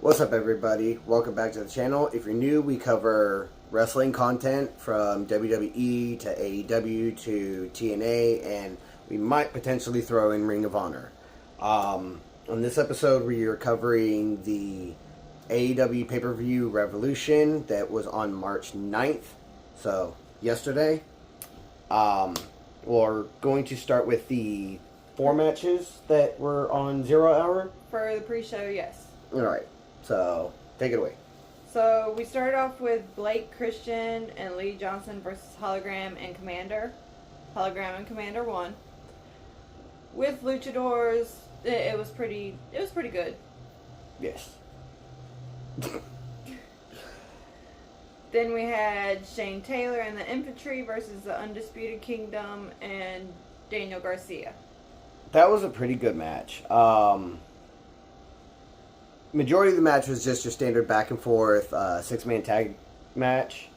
What's up, everybody? Welcome back to the channel. If you're new, we cover wrestling content from WWE to AEW to TNA, and we might potentially throw in Ring of Honor. On this episode, we are covering the AEW pay-per-view Revolution that was on March 9th, so yesterday. We're going to start with the 4 matches that were on 0 Hour. For the pre-show, yes. Alright, so take it away. So we started off with Blake Christian and Lee Johnson versus Hologram and Commander. Hologram and Commander won. With luchadors, it was pretty good. Yes. Then we had Shane Taylor and the Infantry versus the Undisputed Kingdom and Daniel Garcia. That was a pretty good match. Majority of the match was just your standard back and forth 6-man tag match.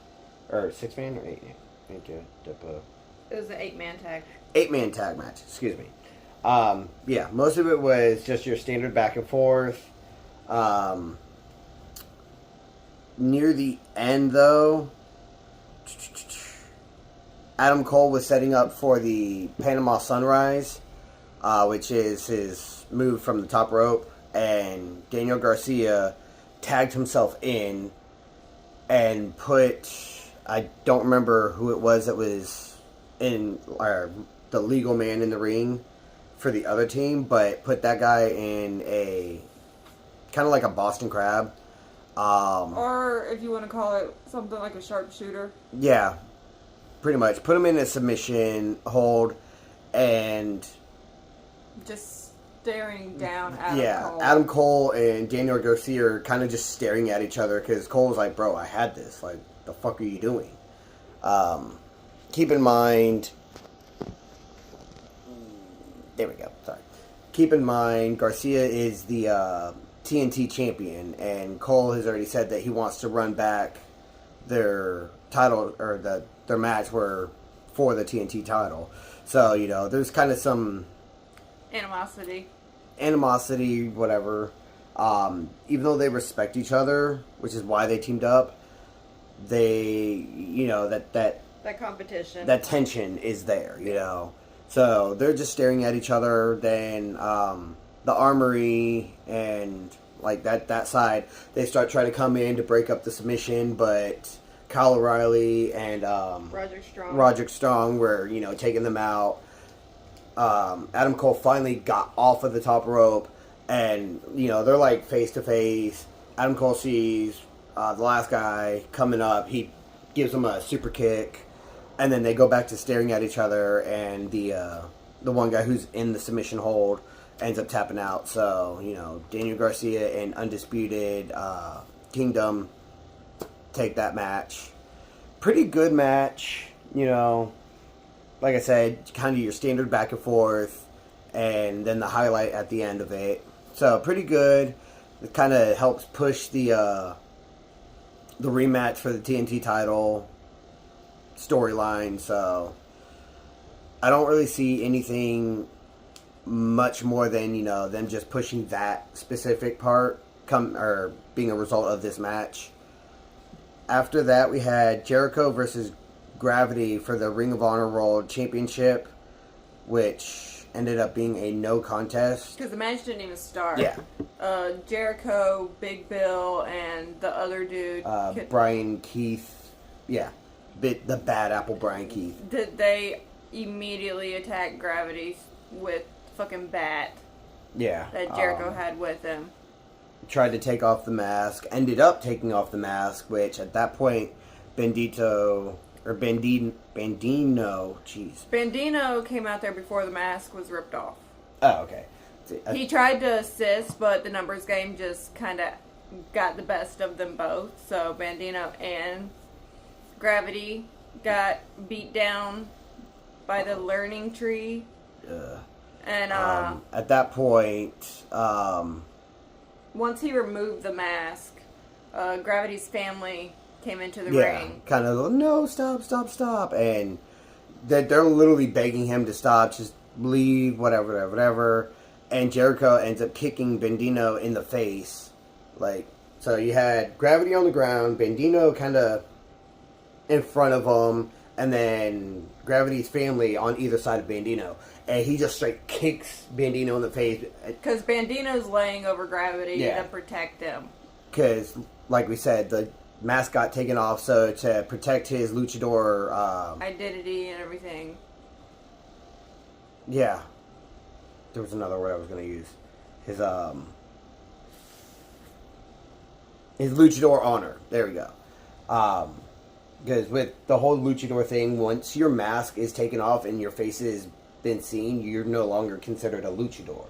Or 6-man or 8-man? It was an 8-man tag. 8-man tag match, excuse me. Yeah, most of it was just your standard back and forth. Near the end, though, Adam Cole was setting up for the Panama Sunrise, which is his move from the top rope, and Daniel Garcia tagged himself in and put, I don't remember who it was that was in, the legal man in the ring for the other team, but put that guy in a, kind of like a Boston Crab. Or if you want to call it something like a sharpshooter. Yeah, pretty much. Put him in a submission hold and just staring down at Cole. Adam Cole and Daniel Garcia are kind of just staring at each other because Cole was like, bro, I had this. Like, the fuck are you doing? Keep in mind... There we go. Sorry. Keep in mind, Garcia is the TNT champion, and Cole has already said that he wants to run back their title, or their match for the TNT title. So, you know, there's kind of some animosity, whatever. Even though they respect each other, which is why they teamed up, they, you know, that competition, that tension is there, you know. So they're just staring at each other. Then the Armory and like that side, they start trying to come in to break up the submission, but Kyle O'Reilly and Roderick Strong were, you know, taking them out. Adam Cole finally got off of the top rope, and, you know, they're like face to face. Adam Cole sees the last guy coming up. He gives him a super kick. And then they go back to staring at each other, and the one guy who's in the submission hold ends up tapping out. So, you know, Daniel Garcia and Undisputed Kingdom take that match. Pretty good match, you know. Like I said, kind of your standard back and forth, and then the highlight at the end of it. So, pretty good. It kind of helps push the rematch for the TNT title storyline, so I don't really see anything much more than, you know, them just pushing that specific part being a result of this match. After that, we had Jericho versus Gravity for the Ring of Honor World Championship, which ended up being a no contest because the match didn't even start. Yeah. Jericho, Big Bill, and the other dude, Brian Keith. Yeah. The bad apple Brian Keith. They immediately attacked Gravity with fucking bat. Yeah. That Jericho had with him. Tried to take off the mask. Ended up taking off the mask, which at that point, Bandino, jeez. Bandino came out there before the mask was ripped off. Oh, okay. He tried to assist, but the numbers game just kind of got the best of them both. So Bandino and Gravity got beat down by the learning tree. And at that point, once he removed the mask, Gravity's family came into the ring. Kind of, no, stop. And they're literally begging him to stop, just leave, whatever. And Jericho ends up kicking Bandino in the face, like, So you had Gravity on the ground, Bandino kind of in front of him, and then Gravity's family on either side of Bandino. And he just straight kicks Bandino in the face. Because Bandino's laying over Gravity Yeah. to protect him. Because, like we said, the mask got taken off, so to protect his luchador... identity and everything. Yeah. There was another word I was going to use. His luchador honor. There we go. Because with the whole luchador thing, once your mask is taken off and your face has been seen, you're no longer considered a luchador.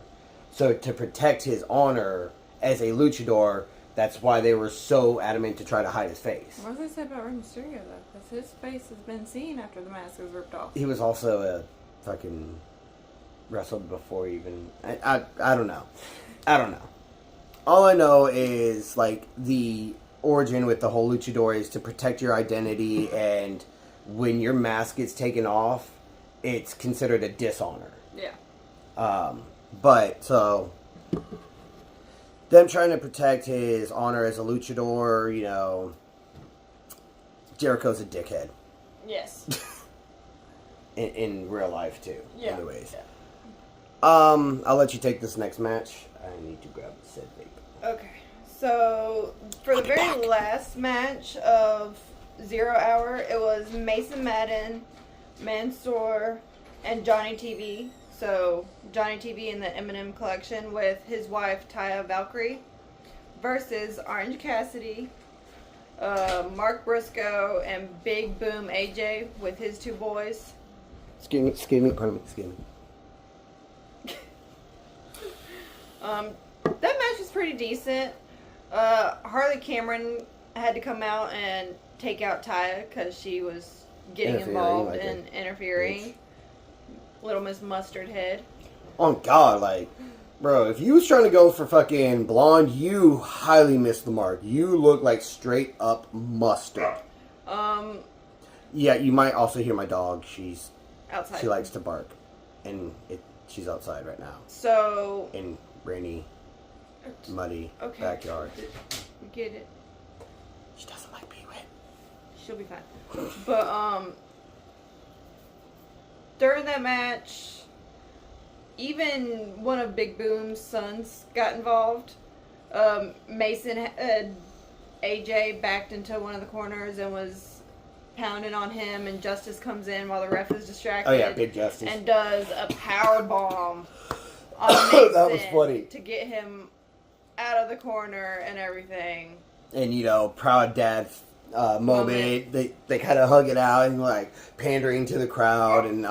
So to protect his honor as a luchador, that's why they were so adamant to try to hide his face. What does that say about Rey Mysterio, though? Because his face has been seen after the mask was ripped off. He was also a fucking wrestled before even... I don't know. I don't know. All I know is, like, the origin with the whole luchador is to protect your identity, and when your mask gets taken off, it's considered a dishonor. Yeah. But, so... them trying to protect his honor as a luchador, you know... Jericho's a dickhead. Yes. In real life, too. Yeah. Anyways. Yeah. I'll let you take this next match. I need to grab the said vape. Okay, so for the very last match of 0 Hour, it was Mason Madden, Mansoor, and Johnny TV. So Johnny TV in the Eminem collection with his wife Taya Valkyrie versus Orange Cassidy, Mark Briscoe, and Big Boom AJ with his two boys. Excuse me, pardon me, excuse me. That match was pretty decent. Harley Cameron had to come out and take out Taya because she was getting involved like and interfering. Little Miss Mustard Head. Oh God, like, bro, if you was trying to go for fucking blonde, you highly missed the mark. You look like straight up mustard. Yeah, you might also hear my dog. She's Outside. She likes to bark, and she's outside right now So. in rainy, muddy Okay. backyard. We get it. She doesn't like being wet. She'll be fine. But, during that match, even one of Big Boom's sons got involved. Mason had AJ backed into one of the corners and was pounding on him, and Justice comes in while the ref is distracted. Oh yeah, Big Justice. And does a power bomb on Mason That was funny. to get him out of the corner and everything. And, you know, proud dad moment. They kind of hug it out and, like, pandering to the crowd. And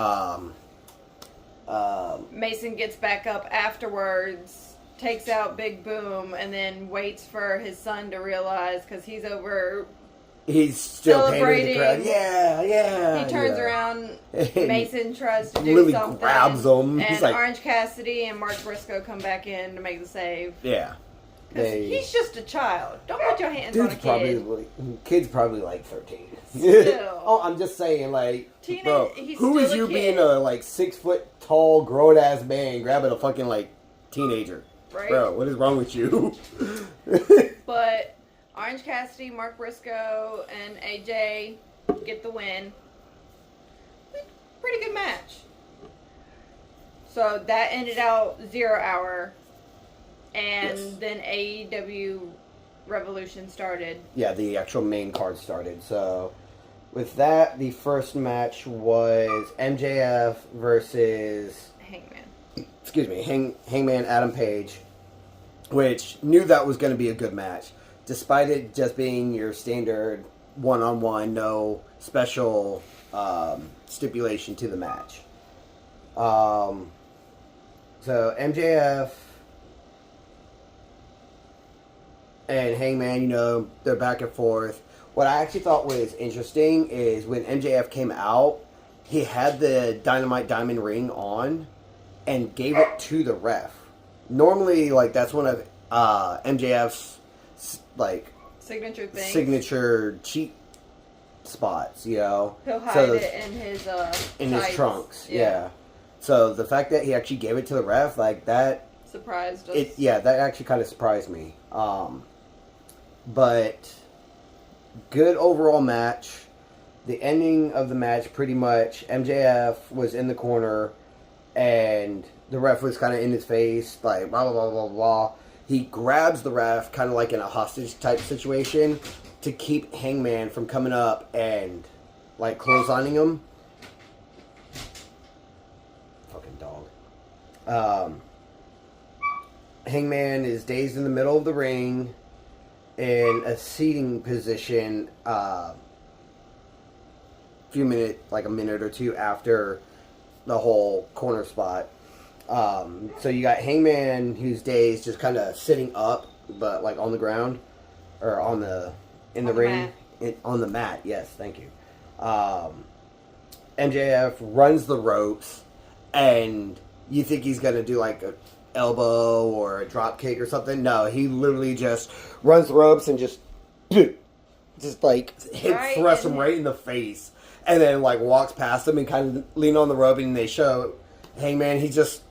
Mason gets back up afterwards, takes out Big Boom, and then waits for his son to realize, because he's over... He's still pandering to the crowd. Celebrating. Yeah. He turns around, Mason tries to do Literally something. grabs him. And He's like- Orange Cassidy and Mark Briscoe come back in to make the save. Yeah. Because he's just a child. Don't put your hands on a kid. Kid's probably like 13. Still. Oh, I'm just saying, like, Teenage- bro, he's who is still a you kid. being a, like, 6 foot tall, grown ass man grabbing a fucking, like, teenager? Right? Bro, what is wrong with you? But Orange Cassidy, Mark Briscoe, and AJ get the win. Pretty good match. So that ended out 0 Hour. And Yes. then AEW Revolution started. Yeah, the actual main card started. So, with that, the first match was MJF versus, Hangman Adam Page, which knew that was going to be a good match, despite it just being your standard one-on-one, no special stipulation to the match. So, MJF and Hangman, you know, they're back and forth. What I actually thought was interesting is when MJF came out, he had the Dynamite Diamond ring on and gave it to the ref. Normally, like, that's one of MJF's, like, signature cheat spots, you know? He'll hide it in his his trunks, yeah. So the fact that he actually gave it to the ref, like, that... Surprised us. That actually kind of surprised me. but good overall match. The ending of the match, pretty much, MJF was in the corner, and the ref was kind of in his face, like, blah, blah, blah, blah, blah. He grabs the ref, kind of like in a hostage-type situation, to keep Hangman from coming up and, like, clotheslining him. Fucking dog. Hangman is dazed in the middle of the ring, in a seating position, few minutes, like a minute or two after the whole corner spot. So you got Hangman, who's dazed, just kind of sitting up, but like on the ground, or on the ring, on the mat. Yes, thank you. MJF runs the ropes, and you think he's gonna do like a elbow or a drop kick or something. No, he literally just runs the ropes and just like thrusts him right in the face. And then, like, walks past them and kind of lean on the rope, and they show Hangman. He just...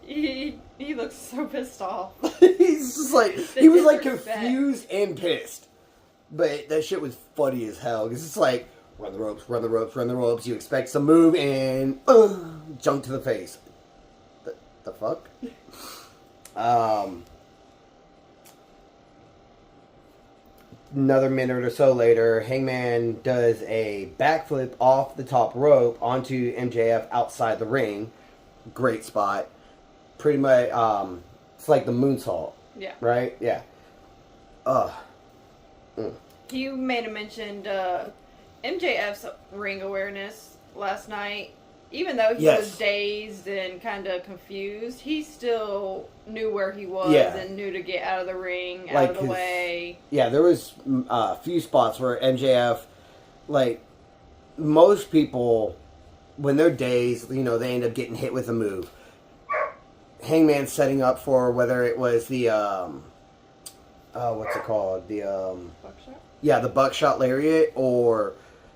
He looks so pissed off. He's just like... He was, like, confused and pissed. But that shit was funny as hell. Because it's like, run the ropes, run the ropes, run the ropes. You expect some move, and... jump to the face. The fuck? Another minute or so later, Hangman does a backflip off the top rope onto MJF outside the ring. Great spot. Pretty much, it's like the moonsault. Yeah. Right? Yeah. You made a mention MJF's ring awareness last night. Even though he was dazed and kind of confused, he still knew where he was and knew to get out of the ring, out of the way. Yeah, there was a few spots where MJF, like, most people, when they're dazed, you know, they end up getting hit with a move. Hangman setting up for whether it was the, what's it called? The, Buckshot? Yeah, the buckshot lariat, or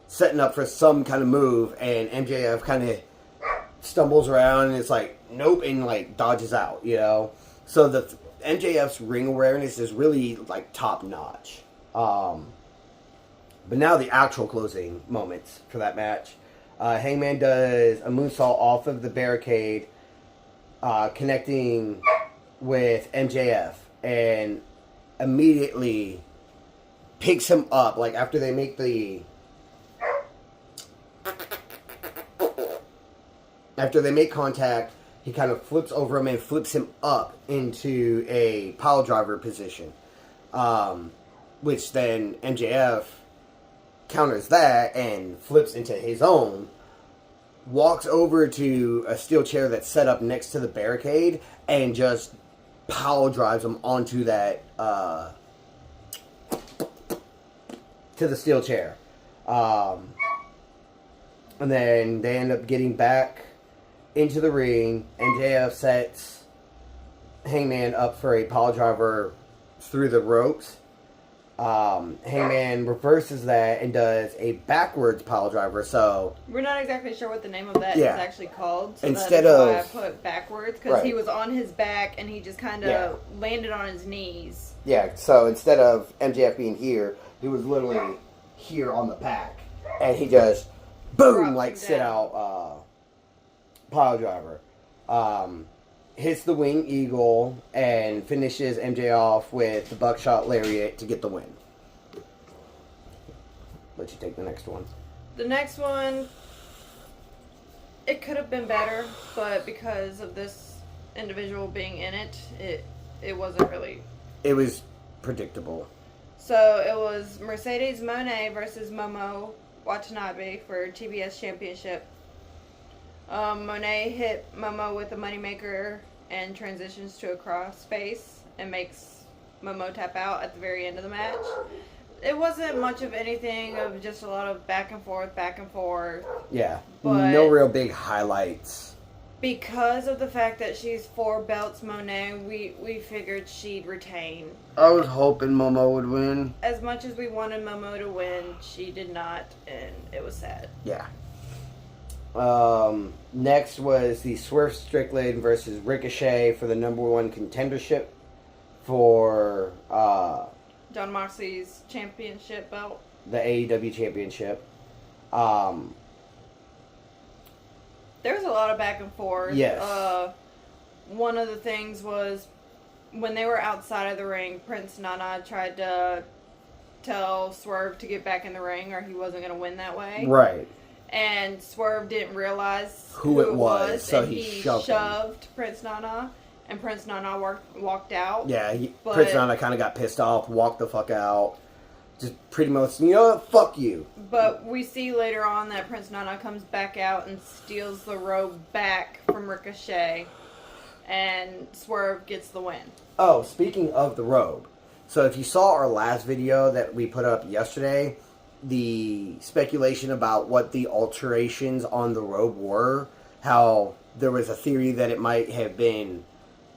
setting up for some kind of move, and MJF kind of stumbles around and it's like, nope, and like dodges out, you know? So the MJF's ring awareness is really like top notch. But now the actual closing moments for that match. Hangman does a moonsault off of the barricade, connecting with MJF, and immediately picks him up, like after they make the... After they make contact, he kind of flips over him and flips him up into a pile driver position. Which then MJF counters that and flips into his own. Walks over to a steel chair that's set up next to the barricade and just pile drives him onto that, to the steel chair. And then they end up getting back into the ring. MJF sets Hangman up for a pile driver through the ropes. Hangman reverses that and does a backwards pile driver. So we're not exactly sure what the name of that is actually called. So instead that's of why I put backwards, because he was on his back and he just kind of landed on his knees. Yeah. So instead of MJF being here, he was literally here on the back, and he just boom, like sit out pile driver. Hits the wing eagle and finishes MJ off with the buckshot lariat to get the win. Let you take the next one. The next one, it could have been better, but because of this individual being in it, it wasn't really. It was predictable. So it was Mercedes Moné versus Momo Watanabe for TBS Championship. Monet hit Momo with a moneymaker and transitions to a crossface and makes Momo tap out at the very end of the match. It wasn't much of anything, of just a lot of back and forth. Yeah, but no real big highlights. Because of the fact that she's 4 belts Monet, we figured she'd retain. I was hoping Momo would win. As much as we wanted Momo to win, she did not, and it was sad. Yeah. Next was the Swerve Strickland versus Ricochet for the #1 contendership for John Moxley's championship belt. The AEW championship. There was a lot of back and forth. Yes. One of the things was when they were outside of the ring, Prince Nana tried to tell Swerve to get back in the ring or he wasn't going to win that way. Right. And Swerve didn't realize who it was, so and he shoved Prince Nana, and Prince Nana walked out. Yeah, But- Prince Nana kind of got pissed off, walked the fuck out. Just pretty much, you know what, fuck you. But we see later on that Prince Nana comes back out and steals the robe back from Ricochet, and Swerve gets the win. Oh, speaking of the robe. So if you saw our last video that we put up yesterday, the speculation about what the alterations on the robe were, how there was a theory that it might have been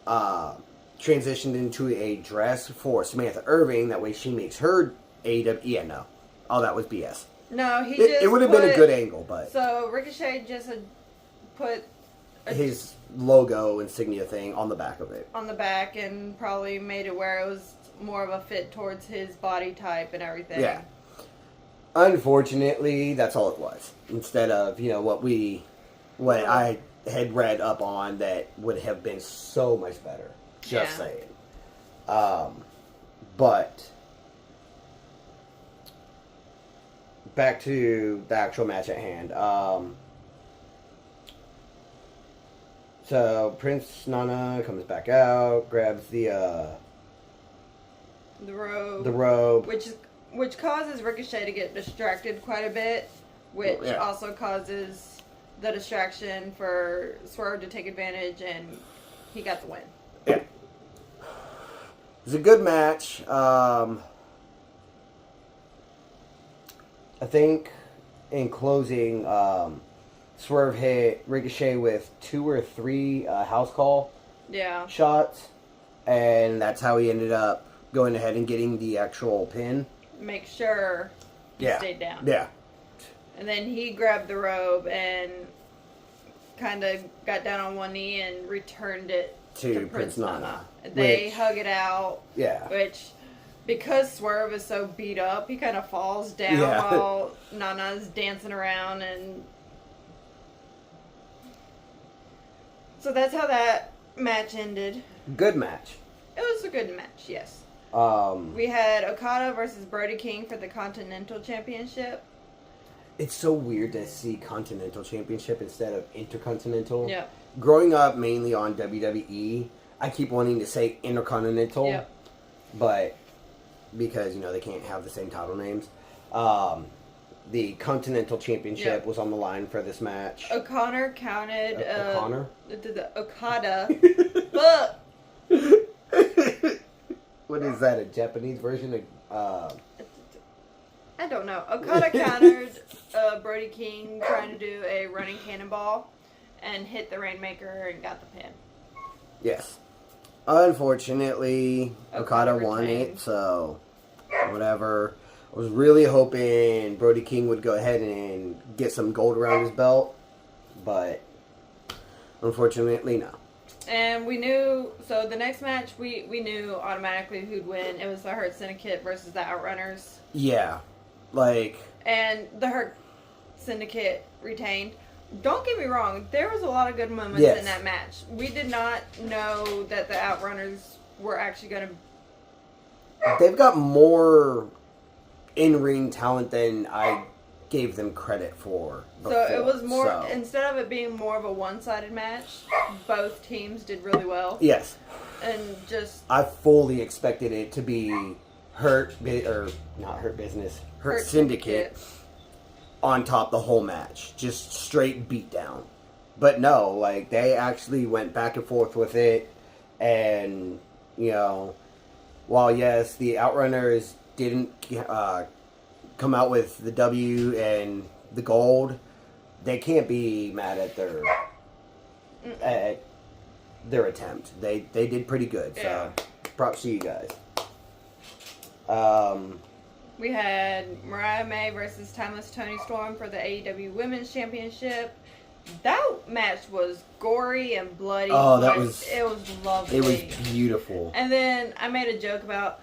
transitioned into a dress for Samantha Irving, that way she makes her AEW. Yeah, no. All that was BS. No, It would have been a good angle, but So Ricochet just had put his logo insignia thing on the back of it. on the back and probably made it where it was more of a fit towards his body type and everything. Yeah. Unfortunately, that's all it was. Instead of, what I had read up on that would have been so much better. Just Yeah. saying. But back to the actual match at hand. So Prince Nana comes back out, grabs the robe. Which causes Ricochet to get distracted quite a bit, which Yeah. also causes the distraction for Swerve to take advantage, and he got the win. Yeah. It was a good match. I think in closing, Swerve hit Ricochet with 2 or 3 house call Yeah. shots, and that's how he ended up going ahead and getting the actual pin. Make sure he Yeah. stayed down. Yeah. And then he grabbed the robe and kind of got down on one knee and returned it To to Prince Nana. They Which- hug it out, Yeah. which, because Swerve is so beat up, he kind of falls down Yeah. while Nana's dancing around. And so that's how that match ended. Good match. It was a good match, yes. Um, We had Okada versus Brody King for the Continental Championship. it's so weird to see Continental Championship instead of Intercontinental. Yep. Growing up mainly on WWE, I keep wanting to say Intercontinental, Yep. but because, they can't have the same title names. The Continental Championship Yep. was on the line for this match. O'Connor counted... O'Connor? Okada. But... What is that, a Japanese version of... I don't know. Okada countered Brody King trying to do a running cannonball and hit the Rainmaker and got the pin. Yes. Unfortunately, Okada Okada won retained. it, so whatever. I was really hoping Brody King would go ahead and get some gold around his belt, but unfortunately, no. And we knew, so the next match, we knew automatically who'd win. It was the Hurt Syndicate versus the Outrunners. Yeah. And the Hurt Syndicate retained. Don't get me wrong, there was a lot of good moments Yes. in that match. We did not know that the Outrunners were actually going to... They've got more in-ring talent than I gave them credit for before. So it was more, so. instead of it being more of a one-sided match, both teams did really well. Yes. And just... I fully expected it to be Hurt Syndicate on top the whole match. Just straight beatdown. But no, they actually went back and forth with it. And, while yes, the Outrunners didn't come out with the W and the gold, they can't be mad at their attempt. They did pretty good, so Yeah. props to you guys. We had Mariah May versus Timeless Toni Storm for the AEW Women's Championship. That match was gory and bloody. Oh, that but was... It was lovely. It was beautiful. And then I made a joke about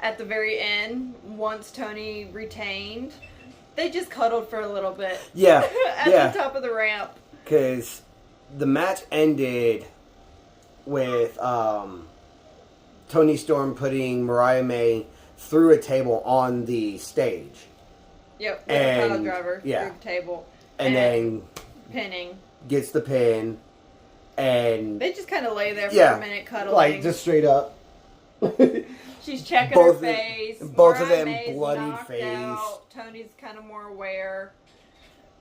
at the very end, once Tony retained, they just cuddled for a little bit. Yeah. At the top of the ramp. Because the match ended with Tony Storm putting Mariah May through a table on the stage. Yep, with a pile driver yeah. through the table. And then pinning. Gets the pin. And they just kind of lay there for a minute cuddling. Like, just straight up. She's checking her face. Both of them May's bloody face. Out. Tony's kind of more aware.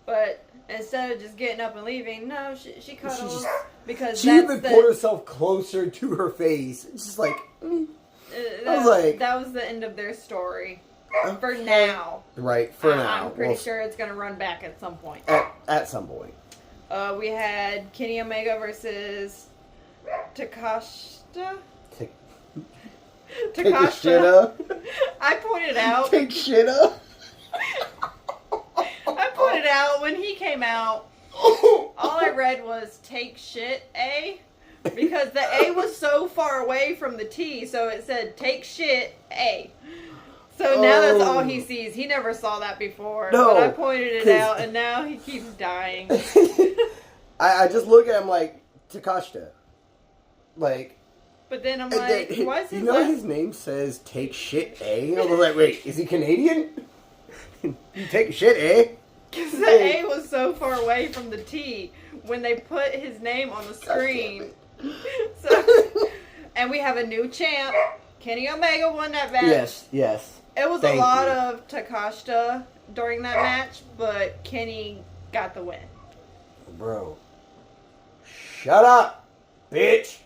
But instead of just getting up and leaving, no, she cuddles. Because she even pulled herself closer to her face. It's just like... that was the end of their story. Okay. For now. Right, for now. I'm pretty sure it's going to run back at some point. At some point. We had Kenny Omega versus Takashita. Takashita. I pointed out. Take shit up. I pointed out when he came out, all I read was take shit A. Because the A was so far away from the T, so it said take shit A. So now that's all he sees. He never saw that before. No, but I pointed it out, and now he keeps dying. I just look at him like, Takashita. Like... But then I'm like, why is his his name says take shit, eh? I was like, wait, is he Canadian? You take shit, eh? Because the A was so far away from the T when they put his name on the screen. So, and we have a new champ. Kenny Omega won that match. Yes. It was a lot of Takashita during that match, but Kenny got the win. Bro. Shut up, bitch.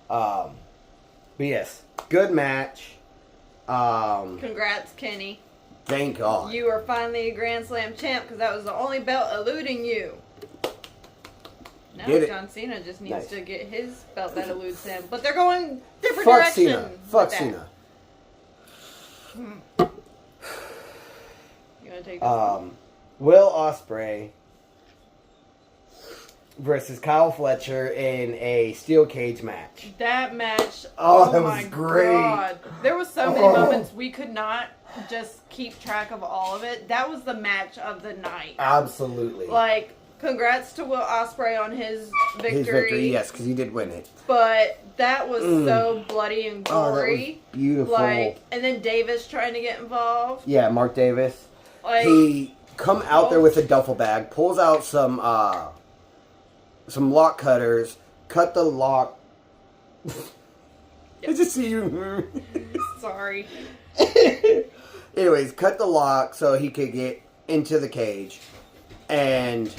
But yes, good match. Congrats, Kenny. Thank God. You are finally a Grand Slam champ because that was the only belt eluding you. Now John Cena just needs to get his belt that eludes him. But they're going different directions. Fuck Cena. You want to take this one? Will Ospreay versus Kyle Fletcher in a steel cage match. That match, that was great. God. There was so many moments we could not just keep track of all of it. That was the match of the night. Absolutely. Like, congrats to Will Ospreay on his victory. His victory, yes, because he did win it. But that was so bloody and gory. Oh, that was beautiful. Like, and then Davis trying to get involved. Yeah, Mark Davis. Like, he come out there with a duffel bag, pulls out some lock cutters, cut the lock. I just see you. Sorry. Anyways, cut the lock so he could get into the cage. And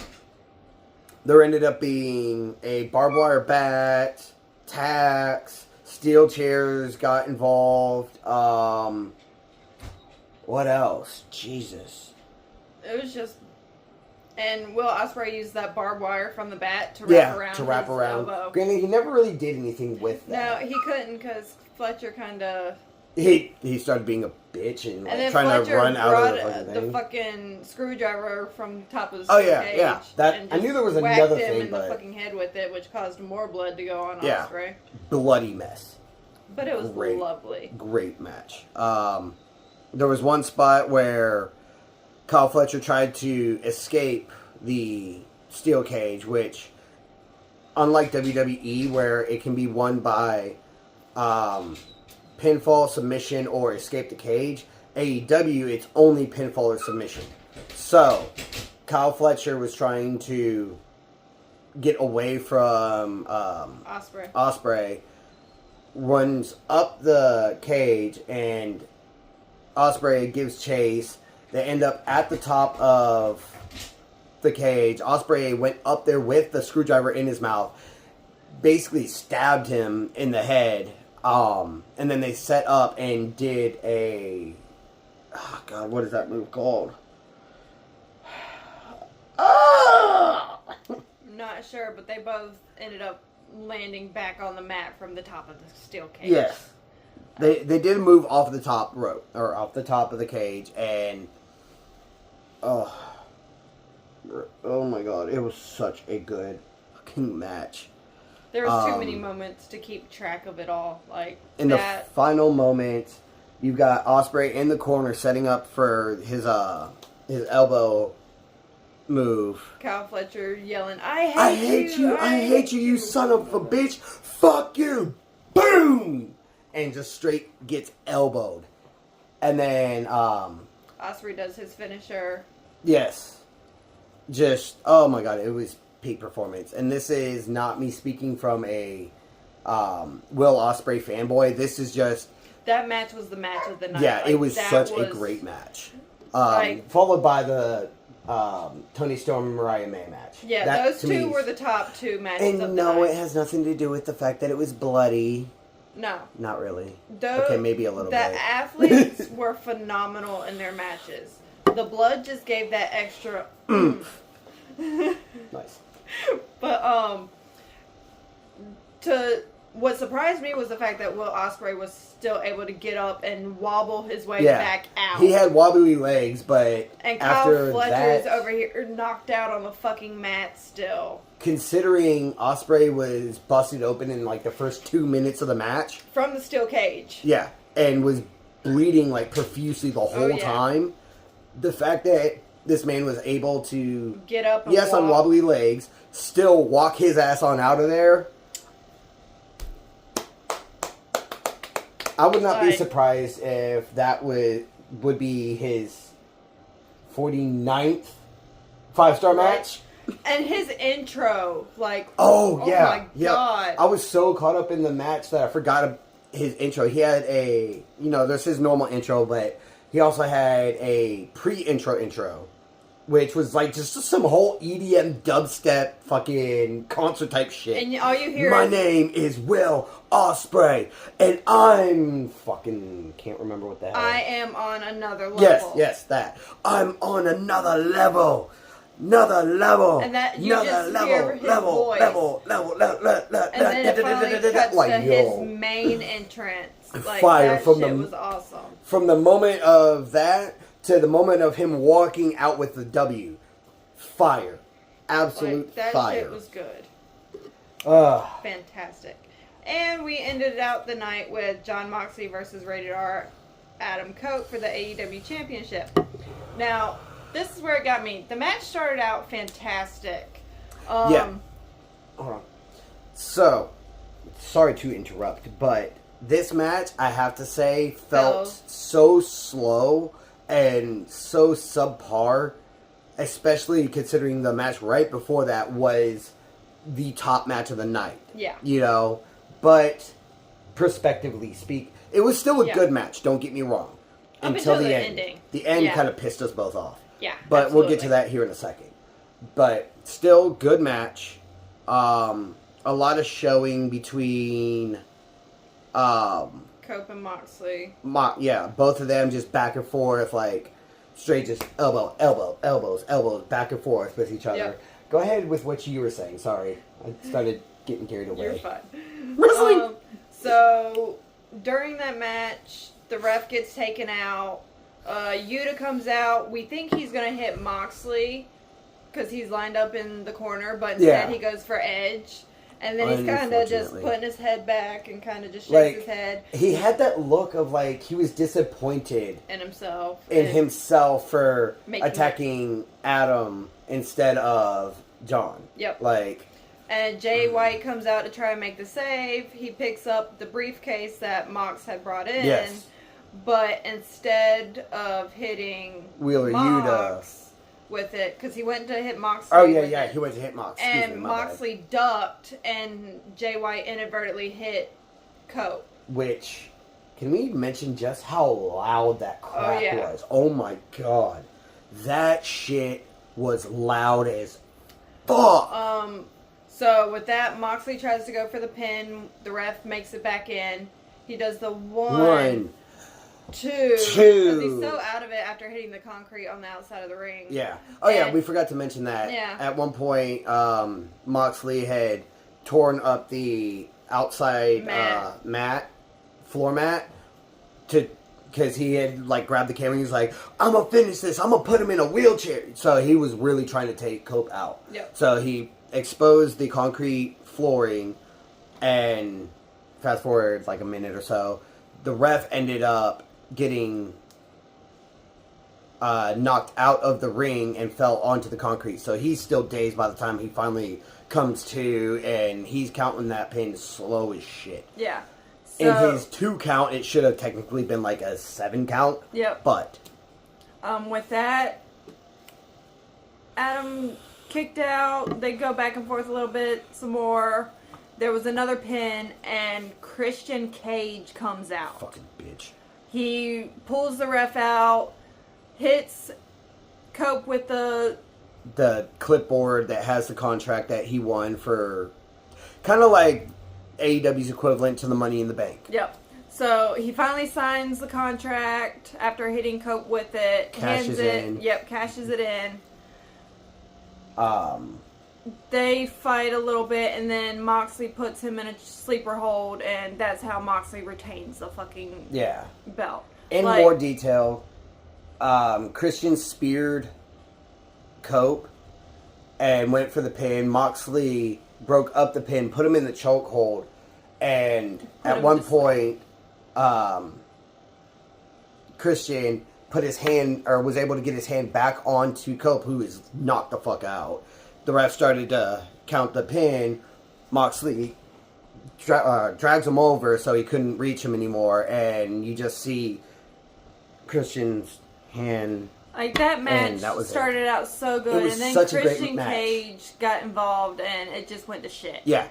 there ended up being a barbed wire bat, tacks, steel chairs got involved. What else? Jesus. It was just... And Will Ospreay used that barbed wire from the bat to wrap around his elbow. Granted, he never really did anything with that. No, he couldn't because Fletcher kind of... He started being a bitch and then trying Fletcher to run out of the fucking the thing. fucking screwdriver from the top of the cage. cage. That and I knew there was whacked another him thing, in but the fucking head with it, which caused more blood to go on Ospreay. Bloody mess. But it was lovely. Great match. There was one spot where Kyle Fletcher tried to escape the steel cage, which, unlike WWE, where it can be won by pinfall, submission, or escape the cage, AEW, it's only pinfall or submission. So, Kyle Fletcher was trying to get away from Ospreay, runs up the cage, and Ospreay gives chase. They end up at the top of the cage. Ospreay went up there with the screwdriver in his mouth, basically stabbed him in the head, and then they set up and did a... Oh, God, what is that move called? Not sure, but they both ended up landing back on the mat from the top of the steel cage. Yes. They did move off the top rope, or off the top of the cage, and... Oh my God, it was such a good fucking match. There was too many moments to keep track of it all. Like in that. the final moment, you've got Ospreay in the corner setting up for his elbow move. Kyle Fletcher yelling, I hate you, you son of a bitch. Fuck you. Boom! And just straight gets elbowed. And then, Ospreay does his finisher. yes. Just, oh my god, it was peak performance. And this is not me speaking from a Will Ospreay fanboy. This is just... That match was the match of the night. Yeah, like, it was such a great match. Like, followed by the Tony Storm and Mariah May match. yeah, That, those to two me, were the top two matches of the and no, night. it has nothing to do with the fact that it was bloody. No. Not really. Those, okay, maybe a little the bit. The athletes were phenomenal in their matches. The blood just gave that extra oomph. Nice. But what surprised me was the fact that Will Ospreay was still able to get up and wobble his way back out. He had wobbly legs, but and after Kyle Fletcher's that, over here knocked out on the fucking mat still. considering Ospreay was busted open in like the first 2 minutes of the match. From the steel cage. Yeah, and was bleeding like profusely the whole time. The fact that this man was able to get up and yes, walk. on wobbly legs, still walk his ass on out of there. I would not be surprised if that would be his 49th 5-star match. And his intro, like, oh my yeah. god. I was so caught up in the match that I forgot his intro. He had there's his normal intro, but he also had a intro, which was like just some whole EDM dubstep fucking concert type shit. And all you hear My name is Will Ospreay, and I'm fucking can't remember what the hell. I am on another level. Yes, that. I'm on another level. Another level. And that you another just hear his voice. level. And then it finally cuts like, to his main entrance. Like, Fire that from shit the- was awesome. From the moment of that to the moment of him walking out with the W. Fire. Absolute Like, that fire. shit was good. Ugh. Fantastic. And we ended out the night with Jon Moxley versus Rated R Adam Coke for the AEW Championship. Now, this is where it got me. The match started out fantastic. Yeah. Hold on. So, sorry to interrupt, but this match, I have to say, felt so slow and so subpar, especially considering the match right before that was the top match of the night. Yeah. You know, but prospectively speak, it was still a good match, don't get me wrong. Up until the end. ending. The end kind of pissed us both off. Yeah. But we'll get to that here in a second. But still, good match. A lot of showing between Cope and Moxley. both of them just back and forth, like straight just elbows, back and forth with each other. Yep. Go ahead with what you were saying. Sorry. I started getting carried away. You're fine. Wrestling! So, during that match, the ref gets taken out. Yuta comes out. We think he's going to hit Moxley because he's lined up in the corner, but instead he goes for Edge. And then he's kind of just putting his head back and kind of just shakes his head. He had that look of like he was disappointed in himself. For attacking Adam instead of John. Yep. Like, and Jay White comes out to try and make the save. He picks up the briefcase that Mox had brought in. Yes. But instead of hitting Wheeler Mox with it, because he went to hit Moxley. Oh, yeah, he went to hit Mox. And Moxley ducked, and Jay White inadvertently hit Cope. Which, can we mention just how loud that crap was? Oh my god. That shit was loud as fuck. So with that, Moxley tries to go for the pin. The ref makes it back in. He does the one, two. Because he's so out of it after hitting the concrete on the outside of the ring. Yeah. Oh, yeah, we forgot to mention that. Yeah. At one point, Moxley had torn up the outside floor mat, because he had, like, grabbed the camera and he was like, I'm going to finish this. I'm going to put him in a wheelchair. So he was really trying to take Cope out. Yep. So he exposed the concrete flooring And fast forward like a minute or so, the ref ended up getting knocked out of the ring and fell onto the concrete. So he's still dazed by the time he finally comes to, and he's counting that pin slow as shit. Yeah. In his 2 count, it should have technically been like a 7 count. Yep. But with that, Adam kicked out. They go back and forth a little bit, some more. There was another pin, and Christian Cage comes out. fucking bitch. He pulls the ref out, hits Cope with the clipboard that has the contract that he won for, kind of like AEW's equivalent to the Money in the Bank. Yep. So he finally signs the contract after hitting Cope with it. Cashes in. Yep, cashes it in. They fight a little bit, and then Moxley puts him in a sleeper hold, and that's how Moxley retains the fucking belt. In more detail, Christian speared Cope and went for the pin. Moxley broke up the pin, put him in the chokehold, and at one point, Christian put his hand, or was able to get his hand back onto Cope, who is knocked the fuck out. The ref started to count the pin. Moxley drags him over so he couldn't reach him anymore, and you just see Christian's hand. Like, that match started out so good, and then Christian Cage got involved, and it just went to shit. Yeah.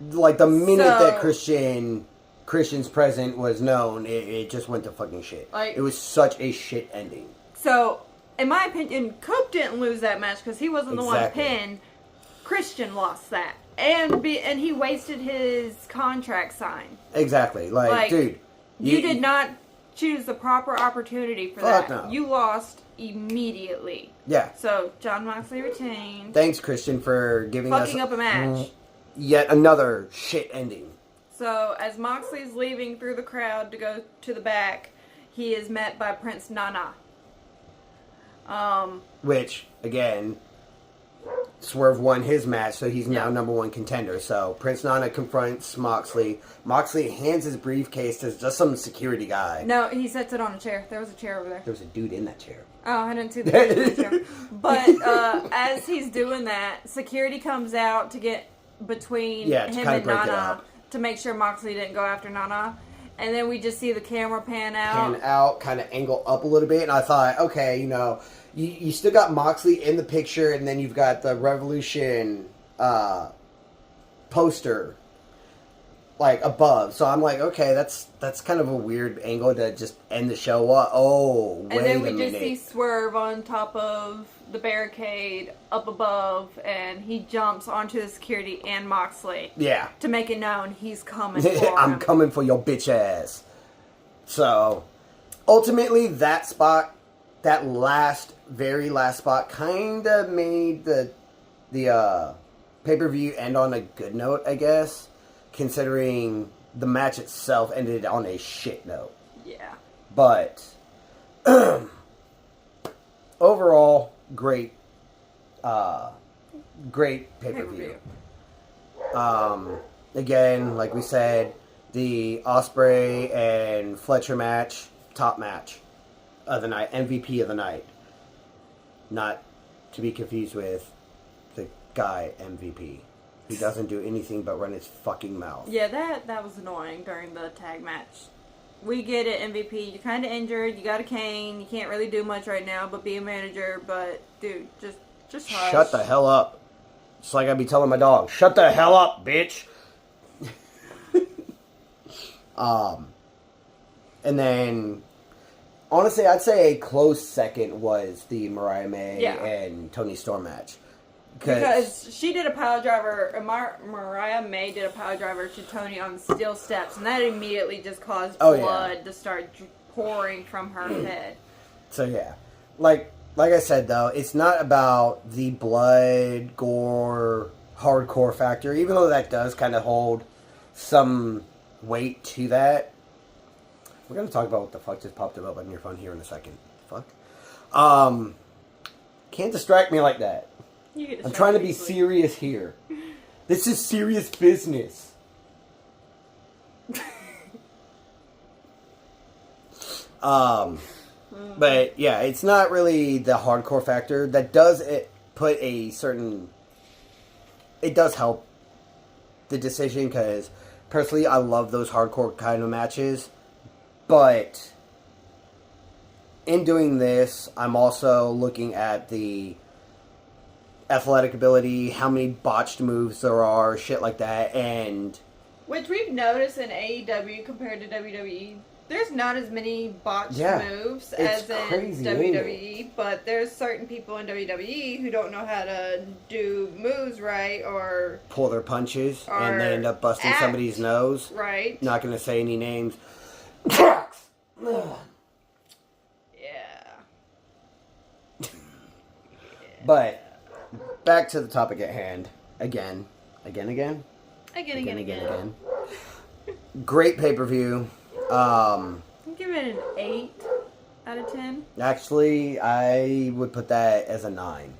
Like, the minute that Christian's presence was known, it just went to fucking shit. Like, it was such a shit ending. So, in my opinion, Cope didn't lose that match because he wasn't the one pinned. Christian lost that. And he wasted his contract sign. Exactly. Like, dude. You did not choose the proper opportunity for that. No. You lost immediately. Yeah. So, John Moxley retained. Thanks, Christian, for giving us... fucking up a match. Yet another shit ending. So, as Moxley's leaving through the crowd to go to the back, he is met by Prince Nana. Which, again, Swerve won his match, so he's now number 1 contender. So, Prince Nana confronts Moxley. Moxley hands his briefcase to just some security guy. No, he sets it on a chair. There was a chair over there. There was a dude in that chair. Oh, I didn't see the dude in the chair. But, as he's doing that, security comes out to get between him and Nana to make sure Moxley didn't go after Nana. And then we just see the camera pan out. Kind of angle up a little bit. And I thought, okay, you still got Moxley in the picture, and then you've got the Revolution poster, like, above. So I'm like, okay, that's kind of a weird angle to just end the show. Oh, wait a minute. And then we just see Swerve on top of the barricade up above, and he jumps onto the security and Moxley. Yeah. To make it known he's coming for I'm coming for your bitch ass. So, ultimately, that spot, that very last spot, kind of made the pay-per-view end on a good note, I guess, considering the match itself ended on a shit note. Yeah. But, overall, great pay-per-view. Again, like we said, the Ospreay and Fletcher match, top match of the night, MVP of the night. Not to be confused with the guy MVP, who doesn't do anything but run his fucking mouth. Yeah, that was annoying during the tag match. We get it, MVP. You're kind of injured. You got a cane. You can't really do much right now, but be a manager. But dude, just hush. Shut the hell up. It's like I'd be telling my dog, shut the hell up, bitch. And then, honestly, I'd say a close second was the Mariah May and Toni Storm match. Because she did a pile driver, Mariah May did a pile driver to Toni on the steel steps, and that immediately just caused blood to start pouring from her head. So yeah, like I said though, it's not about the blood, gore, hardcore factor, even though that does kind of hold some weight to that. We're going to talk about what the fuck just popped up on your phone here in a second. Fuck. Can't distract me like that. I'm trying to be serious here. This is serious business. But yeah, it's not really the hardcore factor. That does put a certain. It does help the decision because personally, I love those hardcore kind of matches. But in doing this, I'm also looking at the athletic ability, how many botched moves there are, shit like that, and which we've noticed in AEW compared to WWE. There's not as many botched moves as in WWE, but there's certain people in WWE who don't know how to do moves right or pull their punches and they end up busting somebody's nose. Right. Not going to say any names. Yeah. But back to the topic at hand. Again. Great pay-per-view. I'll give it an 8 out of 10. Actually, I would put that as a 9.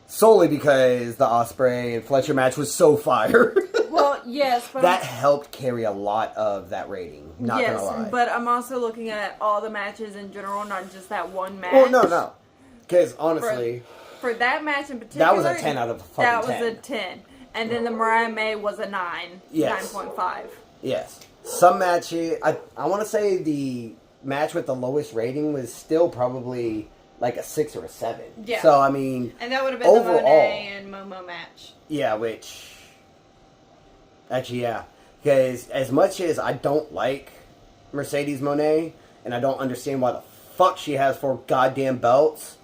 Solely because the Ospreay and Fletcher match was so fire. Well, yes, but that helped carry a lot of that rating. Not gonna lie. But I'm also looking at all the matches in general, not just that one match. Well, no. Because honestly, for that match in particular, that was a 10 out of fucking 10. That was a 10, and then the Mariah May was a 9, 9.5. Yes. Some matches, I want to say the match with the lowest rating was still probably like a 6 or a 7. Yeah. So, I mean, and that would have been overall, the Monet and Momo match. Yeah, which, actually, yeah. Because as much as I don't like Mercedes Monet, and I don't understand why the fuck she has 4 goddamn belts.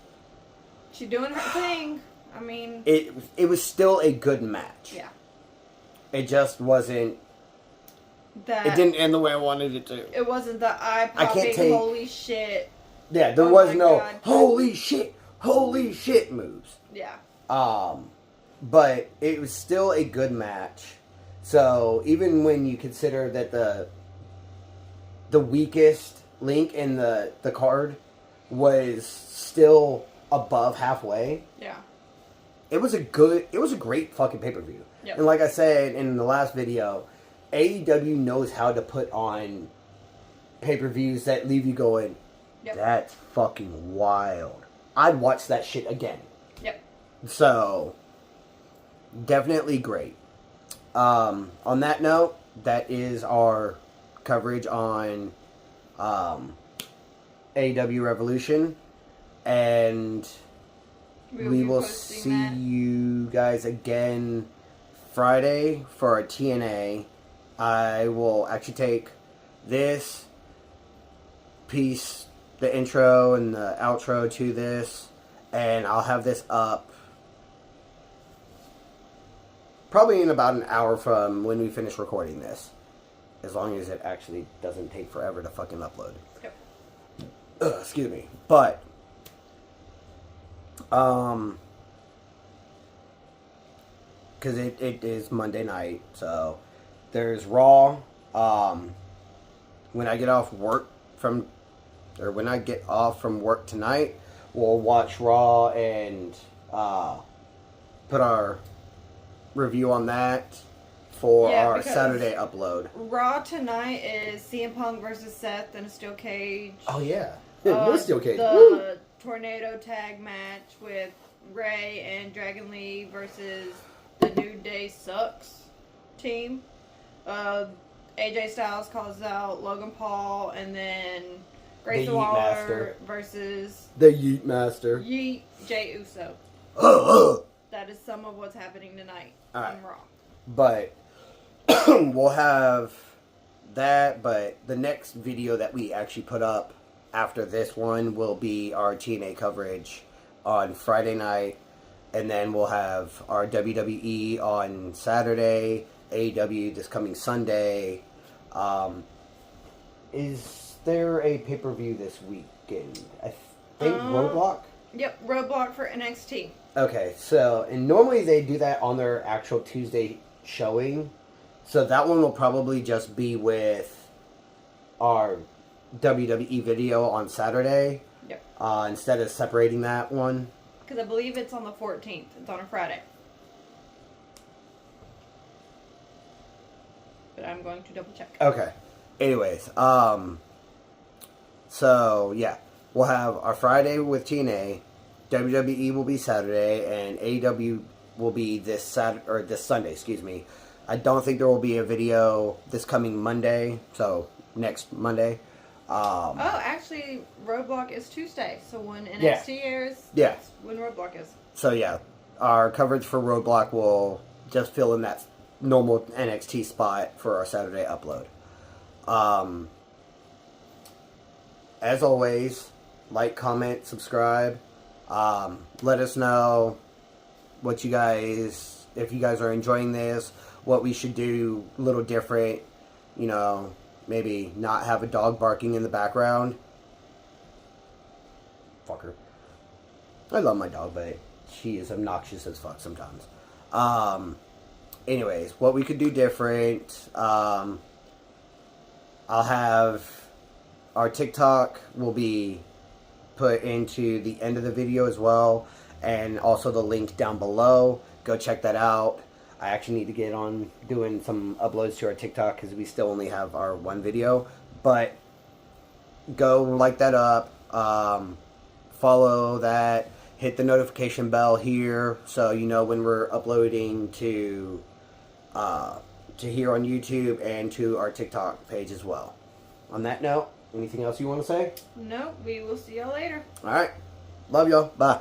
She's doing her thing. I mean, it was still a good match. Yeah. It just wasn't. It didn't end the way I wanted it to. It wasn't the eye-popping, holy shit. Yeah, there was no holy shit moves. Yeah. But it was still a good match. So even when you consider that the weakest link in the card was still above halfway. Yeah. It was a great fucking pay-per-view. Yep. And like I said in the last video, AEW knows how to put on pay-per-views that leave you going, that's fucking wild. I'd watch that shit again. Yep. So, definitely great. On that note, that is our coverage on AEW Revolution. And we will see you guys again Friday for our TNA. I will actually take this piece, the intro and the outro to this, and I'll have this up probably in about an hour from when we finish recording this. As long as it actually doesn't take forever to fucking upload. Yep. Excuse me. But, because it is Monday night, so there's Raw. When I get off when I get off from work tonight, we'll watch Raw and put our review on that for our Saturday upload. Raw tonight is CM Punk versus Seth in a steel cage. Oh yeah, no steel cage. The tornado tag match with Ray and Dragon Lee versus the New Day Sucks team. AJ Styles calls out Logan Paul, and then Grayson Waller versus the Yeet Master. Yeet Jey Uso. That is some of what's happening tonight on Raw. But we'll have that, but the next video that we actually put up after this one will be our TNA coverage on Friday night, and then we'll have our WWE on Saturday, AEW this coming Sunday. Is there a pay-per-view this weekend? I think Roadblock? Yep, Roadblock for NXT. Okay, so, and normally they do that on their actual Tuesday showing, so that one will probably just be with our WWE video on Saturday. Yep. Instead of separating that one. Because I believe it's on the 14th. It's on a Friday. But I'm going to double check. Okay. Anyways, So, yeah. We'll have our Friday with TNA. WWE will be Saturday. And AEW will be this Sunday, excuse me. I don't think there will be a video this coming Monday. So, next Monday. Oh, actually, Roadblock is Tuesday. So when Yeah. NXT airs, Yeah. that's when Roadblock is. So, yeah. Our coverage for Roadblock will just fill in that normal NXT spot for our Saturday upload. As always, like, comment, subscribe. Let us know what you guys, if you guys are enjoying this, what we should do a little different. You know, maybe not have a dog barking in the background. Fucker. I love my dog, but she is obnoxious as fuck sometimes. Anyways, what we could do different. I'll have our TikTok will be put into the end of the video as well, and also the link down below. Go check that out. I actually need to get on doing some uploads to our TikTok because we still only have our one video. But go like that up. Follow that. Hit the notification bell here so you know when we're uploading to here on YouTube and to our TikTok page as well. On that note, anything else you want to say? Nope, we will see y'all later. Alright. Love y'all. Bye.